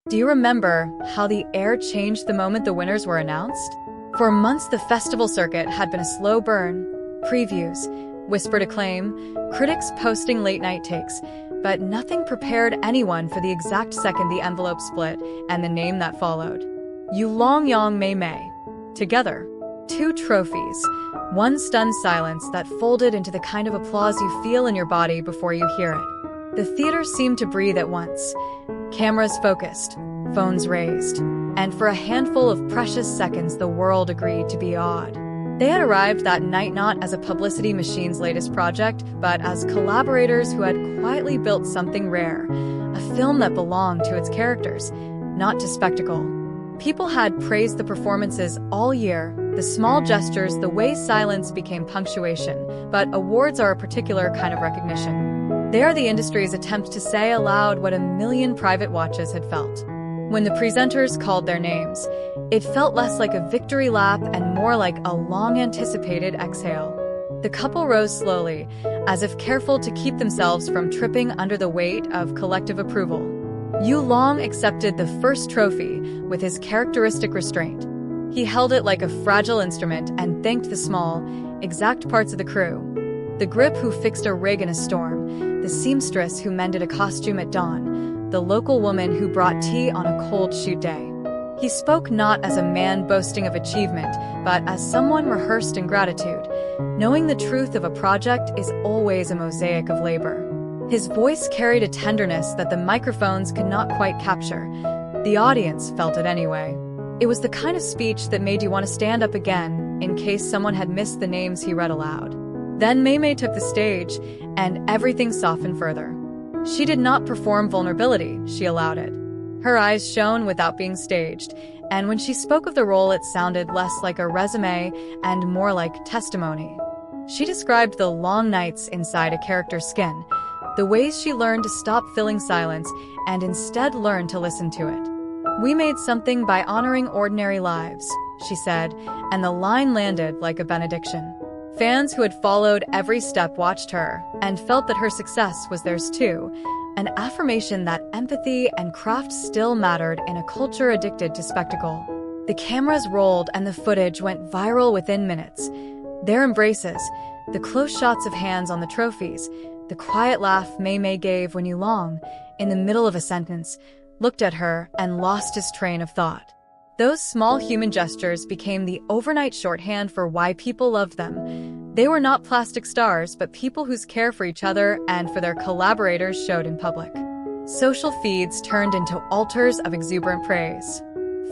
Do you remember how the air changed the moment the winners were announced? For months, the festival circuit had been a slow burn. Previews, whispered acclaim, critics posting late-night takes, but nothing prepared anyone for the exact second the envelope split and the name that followed. Yulong Mei Mei. Together, two trophies, one stunned silence that folded into the kind of applause you feel in your body before you hear it. The theater seemed to breathe at once. Cameras focused, phones raised, and for a handful of precious seconds the world agreed to be awed. They had arrived that night not as a publicity machine's latest project, but as collaborators who had quietly built something rare, a film that belonged to its characters, not to spectacle. People had praised the performances all year, the small gestures, the way silence became punctuation, but awards are a particular kind of recognition. They are the industry's attempt to say aloud what a million private watches had felt. When the presenters called their names, it felt less like a victory lap and more like a long-anticipated exhale. The couple rose slowly, as if careful to keep themselves from tripping under the weight of collective approval. Yu Long accepted the first trophy with his characteristic restraint. He held it like a fragile instrument and thanked the small, exact parts of the crew. The grip who fixed a rig in a storm, the seamstress who mended a costume at dawn, the local woman who brought tea on a cold shoot day. He spoke not as a man boasting of achievement, but as someone rehearsed in gratitude. Knowing the truth of a project is always a mosaic of labor. His voice carried a tenderness that the microphones could not quite capture. The audience felt it anyway. It was the kind of speech that made you want to stand up again in case someone had missed the names he read aloud. Then Mei Mei took the stage, and everything softened further. She did not perform vulnerability, she allowed it. Her eyes shone without being staged, and when she spoke of the role it sounded less like a resume and more like testimony. She described the long nights inside a character's skin, the ways she learned to stop filling silence and instead learned to listen to it. "We made something by honoring ordinary lives," she said, and the line landed like a benediction. Fans who had followed every step watched her and felt that her success was theirs too, an affirmation that empathy and craft still mattered in a culture addicted to spectacle. The cameras rolled and the footage went viral within minutes. Their embraces, the close shots of hands on the trophies, the quiet laugh Mei Mei gave when Yu Long, in the middle of a sentence, looked at her and lost his train of thought. Those small human gestures became the overnight shorthand for why people loved them. They were not plastic stars, but people whose care for each other and for their collaborators showed in public. Social feeds turned into altars of exuberant praise.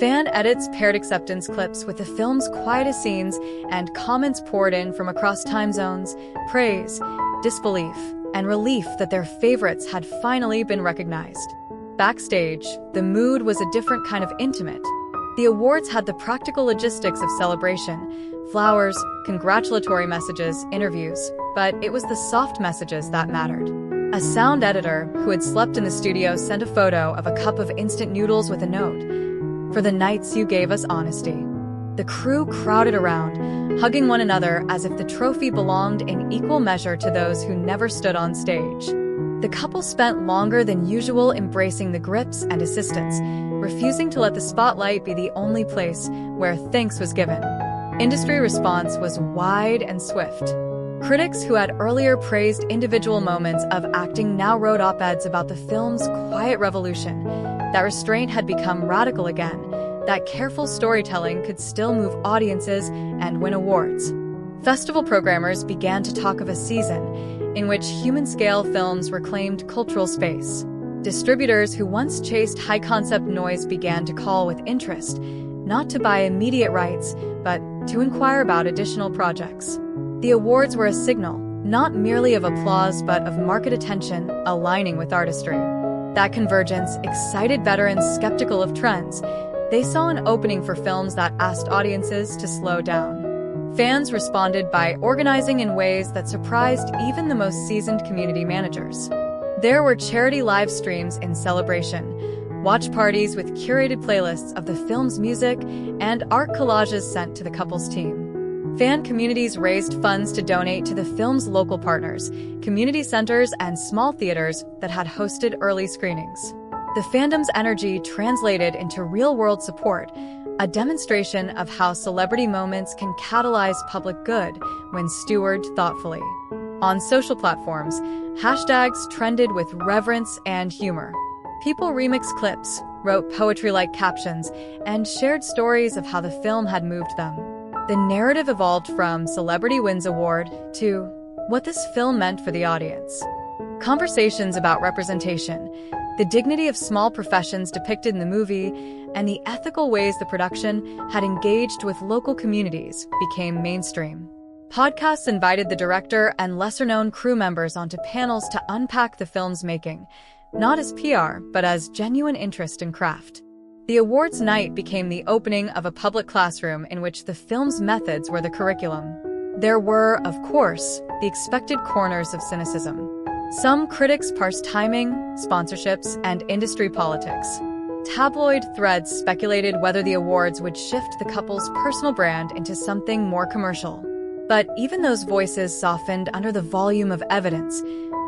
Fan edits paired acceptance clips with the film's quietest scenes, and comments poured in from across time zones, praise, disbelief, and relief that their favorites had finally been recognized. Backstage, the mood was a different kind of intimate. The awards had the practical logistics of celebration, flowers, congratulatory messages, interviews, but it was the soft messages that mattered. A sound editor who had slept in the studio sent a photo of a cup of instant noodles with a note, "For the nights you gave us honesty." The crew crowded around, hugging one another as if the trophy belonged in equal measure to those who never stood on stage. The couple spent longer than usual embracing the grips and assistants, refusing to let the spotlight be the only place where thanks was given. Industry response was wide and swift. Critics who had earlier praised individual moments of acting now wrote op-eds about the film's quiet revolution. That restraint had become radical again, that careful storytelling could still move audiences and win awards. Festival programmers began to talk of a season in which human-scale films reclaimed cultural space. Distributors who once chased high-concept noise began to call with interest, not to buy immediate rights, but to inquire about additional projects. The awards were a signal, not merely of applause but of market attention aligning with artistry. That convergence excited veterans skeptical of trends. They saw an opening for films that asked audiences to slow down. Fans responded by organizing in ways that surprised even the most seasoned community managers. There were charity live streams in celebration, watch parties with curated playlists of the film's music, and art collages sent to the couple's team. Fan communities raised funds to donate to the film's local partners, community centers, and small theaters that had hosted early screenings. The fandom's energy translated into real-world support, a demonstration of how celebrity moments can catalyze public good when stewarded thoughtfully. On social platforms, hashtags trended with reverence and humor. People remixed clips, wrote poetry-like captions, and shared stories of how the film had moved them. The narrative evolved from Celebrity Wins Award to what this film meant for the audience. Conversations about representation, the dignity of small professions depicted in the movie, and the ethical ways the production had engaged with local communities became mainstream. Podcasts invited the director and lesser-known crew members onto panels to unpack the film's making, not as PR, but as genuine interest in craft. The awards night became the opening of a public classroom in which the film's methods were the curriculum. There were, of course, the expected corners of cynicism. Some critics parsed timing, sponsorships, and industry politics. Tabloid threads speculated whether the awards would shift the couple's personal brand into something more commercial. But even those voices softened under the volume of evidence.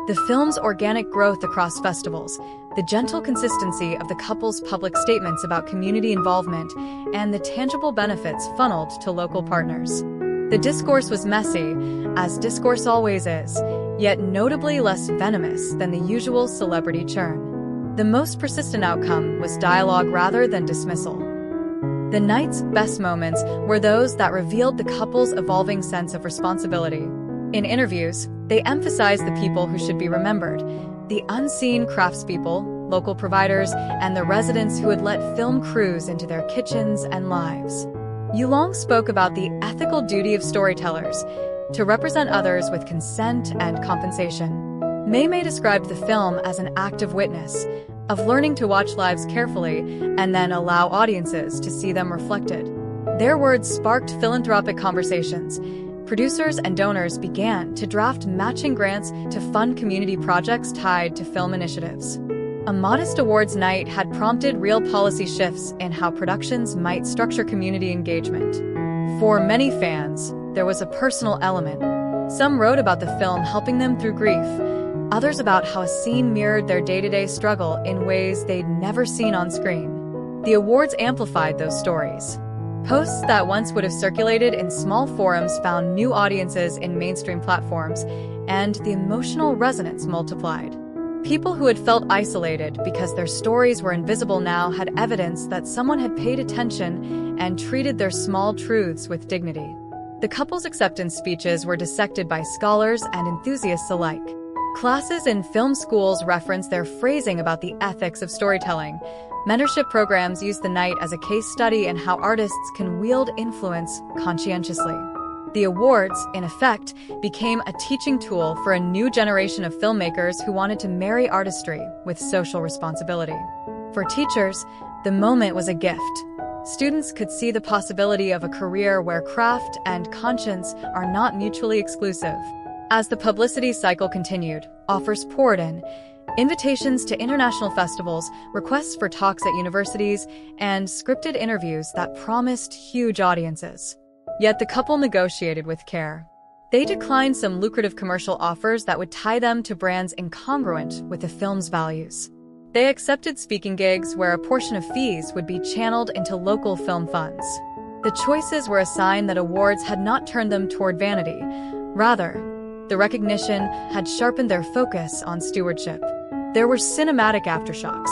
The film's organic growth across festivals, the gentle consistency of the couple's public statements about community involvement, and the tangible benefits funneled to local partners. The discourse was messy, as discourse always is, yet notably less venomous than the usual celebrity churn. The most persistent outcome was dialogue rather than dismissal. The night's best moments were those that revealed the couple's evolving sense of responsibility. In interviews, they emphasized the people who should be remembered, the unseen craftspeople, local providers, and the residents who had let film crews into their kitchens and lives. Yulong spoke about the ethical duty of storytellers to represent others with consent and compensation. Mei Mei described the film as an act of witness, of learning to watch lives carefully and then allow audiences to see them reflected. Their words sparked philanthropic conversations. Producers and donors began to draft matching grants to fund community projects tied to film initiatives. A modest awards night had prompted real policy shifts in how productions might structure community engagement. For many fans, there was a personal element. Some wrote about the film helping them through grief, others about how a scene mirrored their day-to-day struggle in ways they'd never seen on screen. The awards amplified those stories. Posts that once would have circulated in small forums found new audiences in mainstream platforms, and the emotional resonance multiplied. People who had felt isolated because their stories were invisible now had evidence that someone had paid attention and treated their small truths with dignity. The couple's acceptance speeches were dissected by scholars and enthusiasts alike. Classes in film schools referenced their phrasing about the ethics of storytelling. Mentorship programs used the night as a case study in how artists can wield influence conscientiously. The awards, in effect, became a teaching tool for a new generation of filmmakers who wanted to marry artistry with social responsibility. For teachers, the moment was a gift. Students could see the possibility of a career where craft and conscience are not mutually exclusive. As the publicity cycle continued, offers poured in, invitations to international festivals, requests for talks at universities, and scripted interviews that promised huge audiences. Yet the couple negotiated with care. They declined some lucrative commercial offers that would tie them to brands incongruent with the film's values. They accepted speaking gigs where a portion of fees would be channeled into local film funds. The choices were a sign that awards had not turned them toward vanity. Rather, the recognition had sharpened their focus on stewardship. There were cinematic aftershocks.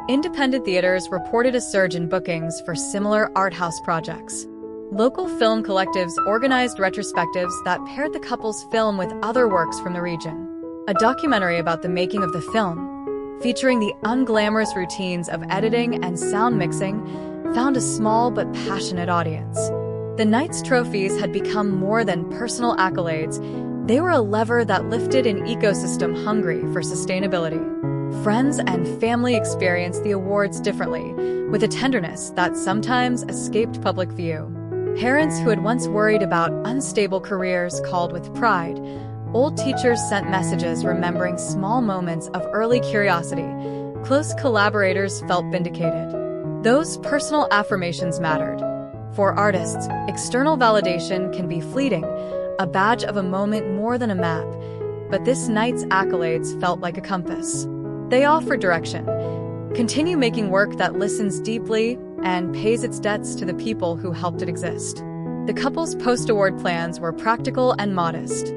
Independent theaters reported a surge in bookings for similar art house projects. Local film collectives organized retrospectives that paired the couple's film with other works from the region. A documentary about the making of the film, featuring the unglamorous routines of editing and sound mixing, found a small but passionate audience. The night's trophies had become more than personal accolades. They were a lever that lifted an ecosystem hungry for sustainability. Friends and family experienced the awards differently, with a tenderness that sometimes escaped public view. Parents who had once worried about unstable careers called with pride. Old teachers sent messages remembering small moments of early curiosity. Close collaborators felt vindicated. Those personal affirmations mattered. For artists, external validation can be fleeting, a badge of a moment more than a map. But this night's accolades felt like a compass. They offered direction. continue making work that listens deeply and pays its debts to the people who helped it exist. The couple's post-award plans were practical and modest.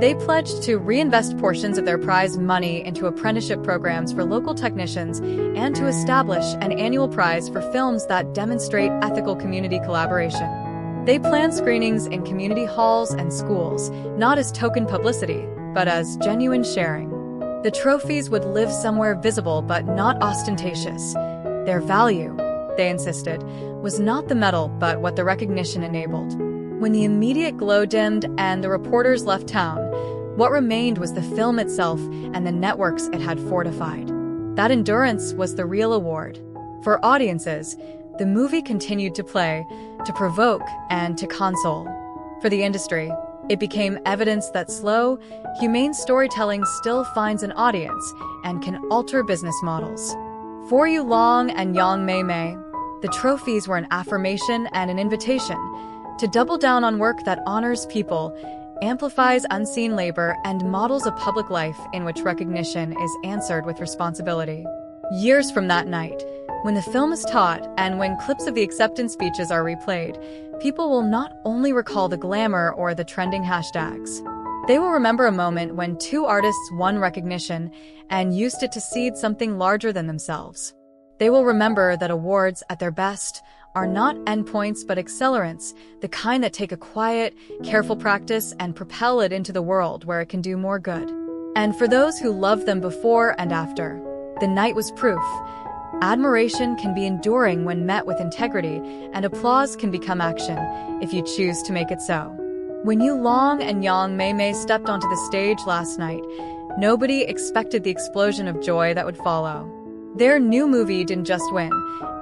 They pledged to reinvest portions of their prize money into apprenticeship programs for local technicians and to establish an annual prize for films that demonstrate ethical community collaboration. They planned screenings in community halls and schools, not as token publicity, but as genuine sharing. The trophies would live somewhere visible but not ostentatious. Their value, they insisted, was not the medal but what the recognition enabled. When the immediate glow dimmed and the reporters left town, what remained was the film itself and the networks it had fortified. That endurance was the real award. For audiences, the movie continued to play, to provoke, and to console. For the industry, it became evidence that slow, humane storytelling still finds an audience and can alter business models. For Yu Long and Yang Mei Mei, the trophies were an affirmation and an invitation to double down on work that honors people, amplifies unseen labor, and models a public life in which recognition is answered with responsibility. Years from that night, when the film is taught and when clips of the acceptance speeches are replayed, people will not only recall the glamour or the trending hashtags. They will remember a moment when two artists won recognition and used it to seed something larger than themselves. They will remember that awards, at their best, are not endpoints but accelerants, the kind that take a quiet, careful practice and propel it into the world where it can do more good. And for those who loved them before and after, the night was proof. Admiration can be enduring when met with integrity, and applause can become action if you choose to make it so. When Yu Long and Yang Mei Mei stepped onto the stage last night, nobody expected the explosion of joy that would follow. Their new movie didn't just win.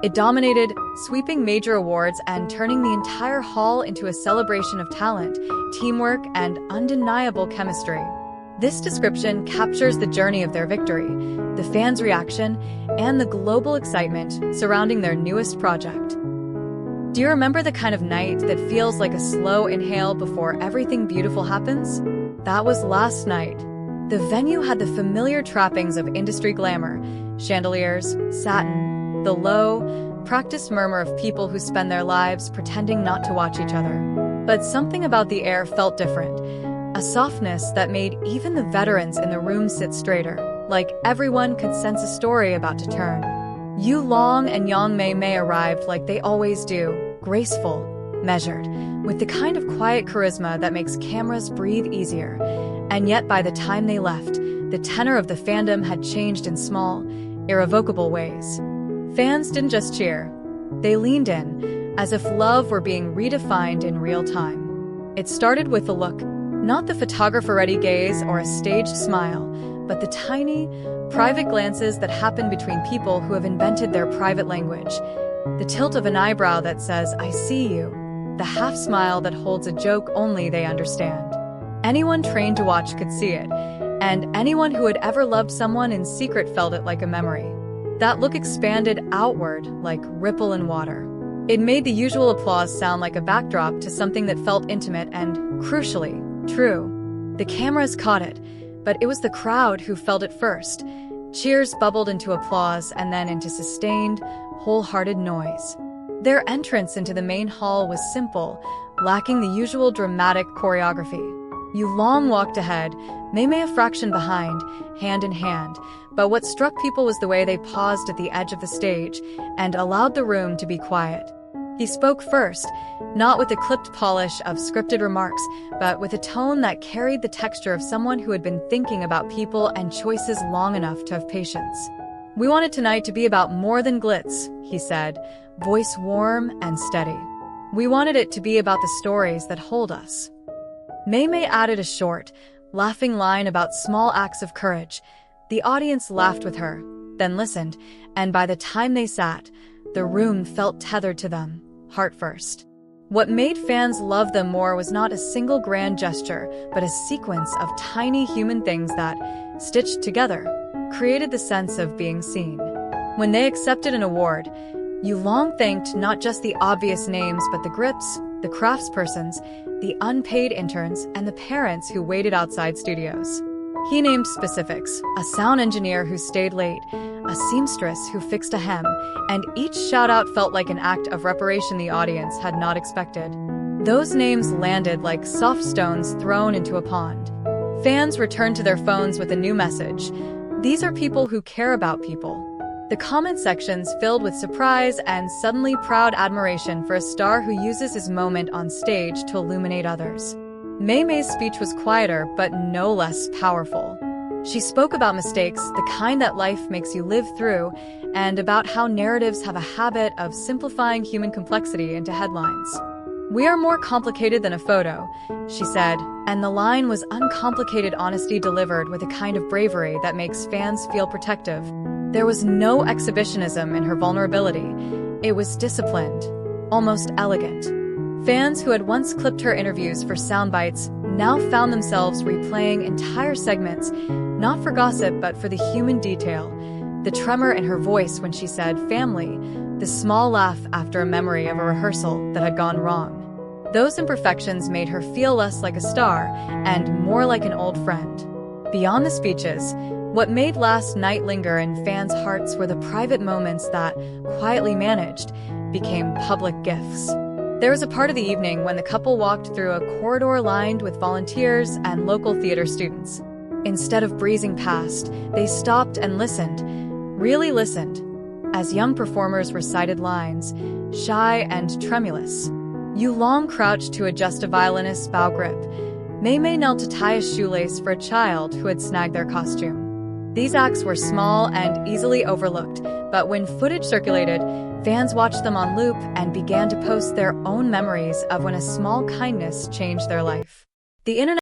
It dominated, sweeping major awards and turning the entire hall into a celebration of talent, teamwork, and undeniable chemistry. This description captures the journey of their victory, the fans' reaction, and the global excitement surrounding their newest project. Do you remember the kind of night that feels like a slow inhale before everything beautiful happens? That was last night. The venue had the familiar trappings of industry glamour: chandeliers, satin, the low, practiced murmur of people who spend their lives pretending not to watch each other. But something about the air felt different, a softness that made even the veterans in the room sit straighter, like everyone could sense a story about to turn. Yu Long and Yang Mei Mei arrived like they always do, graceful, measured, with the kind of quiet charisma that makes cameras breathe easier. And yet by the time they left, the tenor of the fandom had changed in small, irrevocable ways. Fans didn't just cheer. They leaned in, as if love were being redefined in real time. It started with a look, not the photographer-ready gaze or a staged smile, but the tiny, private glances that happen between people who have invented their private language. The tilt of an eyebrow that says, "I see you," the half-smile that holds a joke only they understand. Anyone trained to watch could see it, and anyone who had ever loved someone in secret felt it like a memory. That look expanded outward like ripple in water. It made the usual applause sound like a backdrop to something that felt intimate and, crucially, true. The cameras caught it, but it was the crowd who felt it first. Cheers bubbled into applause and then into sustained, wholehearted noise. Their entrance into the main hall was simple, lacking the usual dramatic choreography. Yu Long walked ahead, Mei Mei a fraction behind, hand in hand, but what struck people was the way they paused at the edge of the stage and allowed the room to be quiet. He spoke first, not with the clipped polish of scripted remarks, but with a tone that carried the texture of someone who had been thinking about people and choices long enough to have patience. "We wanted tonight to be about more than glitz," he said, voice warm and steady. "We wanted it to be about the stories that hold us." Mei Mei added a short, laughing line about small acts of courage. The audience laughed with her, then listened, and by the time they sat, the room felt tethered to them, heart first. What made fans love them more was not a single grand gesture, but a sequence of tiny human things that, stitched together, created the sense of being seen. When they accepted an award, Yu Long thanked not just the obvious names but the grips, the craftspersons, the unpaid interns, and the parents who waited outside studios. He named specifics: a sound engineer who stayed late, a seamstress who fixed a hem, and each shout-out felt like an act of reparation the audience had not expected. Those names landed like soft stones thrown into a pond. Fans returned to their phones with a new message. These are people who care about people. The comment sections filled with surprise and suddenly proud admiration for a star who uses his moment on stage to illuminate others. Mei Mei's speech was quieter, but no less powerful. She spoke about mistakes, the kind that life makes you live through, and about how narratives have a habit of simplifying human complexity into headlines. "We are more complicated than a photo," she said, and the line was uncomplicated honesty delivered with a kind of bravery that makes fans feel protective. There was no exhibitionism in her vulnerability. It was disciplined, almost elegant. Fans who had once clipped her interviews for sound bites now found themselves replaying entire segments, not for gossip but for the human detail. The tremor in her voice when she said family, the small laugh after a memory of a rehearsal that had gone wrong. Those imperfections made her feel less like a star and more like an old friend. Beyond the speeches, what made last night linger in fans' hearts were the private moments that, quietly managed, became public gifts. There was a part of the evening when the couple walked through a corridor lined with volunteers and local theater students. Instead of breezing past, they stopped and listened, really listened, as young performers recited lines, shy and tremulous. You long crouched to adjust a violinist's bow grip. Mei Mei knelt to tie a shoelace for a child who had snagged their costume. These acts were small and easily overlooked, but when footage circulated, fans watched them on loop and began to post their own memories of when a small kindness changed their life. The internet